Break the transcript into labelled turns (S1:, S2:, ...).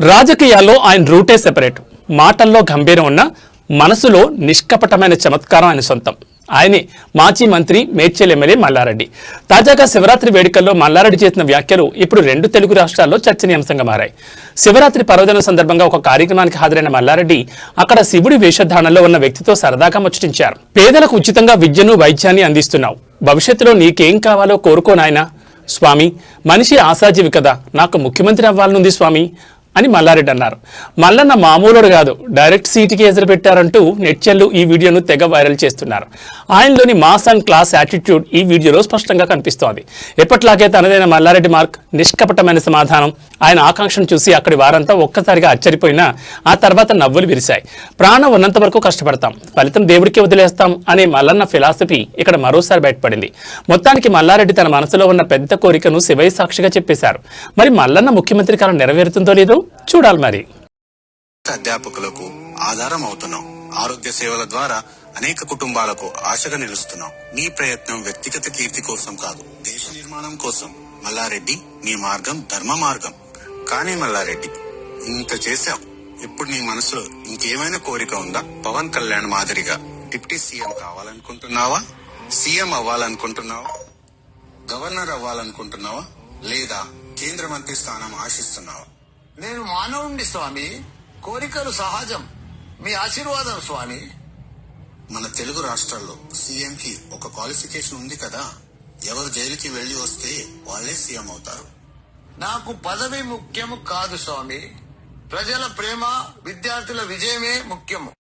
S1: రాజకీయాల్లో ఆయన రూటే సెపరేట్. మాటల్లో గంభీరం ఉన్న మనసులో నిష్కపటమైన చమత్కారం ఆయన సొంతం. ఆయనే మాజీ మంత్రి మేడ్చల్ ఎమ్మెల్యే మల్లారెడ్డి. తాజాగా శివరాత్రి వేడుకల్లో మల్లారెడ్డి చేసిన వ్యాఖ్యలు ఇప్పుడు 2 తెలుగు రాష్ట్రాల్లో చర్చనీయాంశంగా మారాయి. శివరాత్రి పర్వదినం సందర్భంగా ఒక కార్యక్రమానికి హాజరైన మల్లారెడ్డి అక్కడ శివుడి వేషధారణలో ఉన్న వ్యక్తితో సరదాగా ముచ్చటించారు. పేదలకు ఉచితంగా విద్యను వైద్యాన్ని అందిస్తున్నావు, భవిష్యత్తులో నీకేం కావాలో కోరుకో నాయనా. స్వామి, మనిషి ఆశాజీవి కదా, నాకు ముఖ్యమంత్రి అవ్వాలనుంది స్వామి అని మల్లారెడ్డి అన్నారు. మల్లన్న మామూలుడు కాదు, డైరెక్ట్ సీటుకి ఎదురు పెట్టారంటూ నెట్చెల్లు ఈ వీడియోను తెగ వైరల్ చేస్తున్నారు. ఆయనలోని మాస్ అండ్ క్లాస్ యాటిట్యూడ్ ఈ వీడియోలో స్పష్టంగా కనిపిస్తోంది. ఎప్పట్లాగే తనదైన మల్లారెడ్డి మార్క్, నిష్కపటమైన సమాధానం. ఆయన ఆకాంక్షను చూసి అక్కడి వారంతా ఒక్కసారిగా ఆశ్చర్యపోయినా ఆ తర్వాత నవ్వులు విరిశాయి. ప్రాణం ఉన్నంత వరకు కష్టపడతాం, ఫలితం దేవుడికి వదిలేస్తాం అనే మల్లన్న ఫిలాసఫీ ఇక్కడ మరోసారి బయటపడింది. మొత్తానికి మల్లారెడ్డి తన మనసులో ఉన్న పెద్ద కోరికను శివయ్య సాక్షిగా చెప్పేశారు. మరి మల్లన్న ముఖ్యమంత్రి కాలం నెరవేరుతుందో లేదో చూడాలి. మరి
S2: అధ్యాపకులకు ఆధారం అవుతున్నాం, ఆరోగ్య సేవల ద్వారా అనేక కుటుంబాలకు ఆశగా నిలుస్తున్నాం. నీ ప్రయత్నం వ్యక్తిగత కీర్తి కోసం కాదు, దేశ నిర్మాణం కోసం. మల్లారెడ్డి, నీ మార్గం ధర్మ మార్గం. కానీ మల్లారెడ్డి, ఇంత చేశావు, ఇప్పుడు నీ మనసులో ఇంకేమైనా కోరిక ఉందా? పవన్ కళ్యాణ్ మాదిరిగా డిప్యూటీ సీఎం కావాలనుకుంటున్నావా? సీఎం అవ్వాలనుకుంటున్నావా? గవర్నర్ అవ్వాలనుకుంటున్నావా? లేదా కేంద్ర మంత్రి స్థానం ఆశిస్తున్నావా?
S3: నేను మానవుండి స్వామి, కోరికలు సహజం, మీ ఆశీర్వాదం స్వామి.
S2: మన తెలుగు రాష్ట్రాల్లో సీఎం కి ఒక క్వాలిఫికేషన్ ఉంది కదా, ఎవరు జైలుకి వెళ్లి వస్తే వాళ్లే సీఎం అవుతారు.
S3: నాకు పదవి ముఖ్యము కాదు స్వామి, ప్రజల ప్రేమ, విద్యార్థుల విజయమే ముఖ్యము.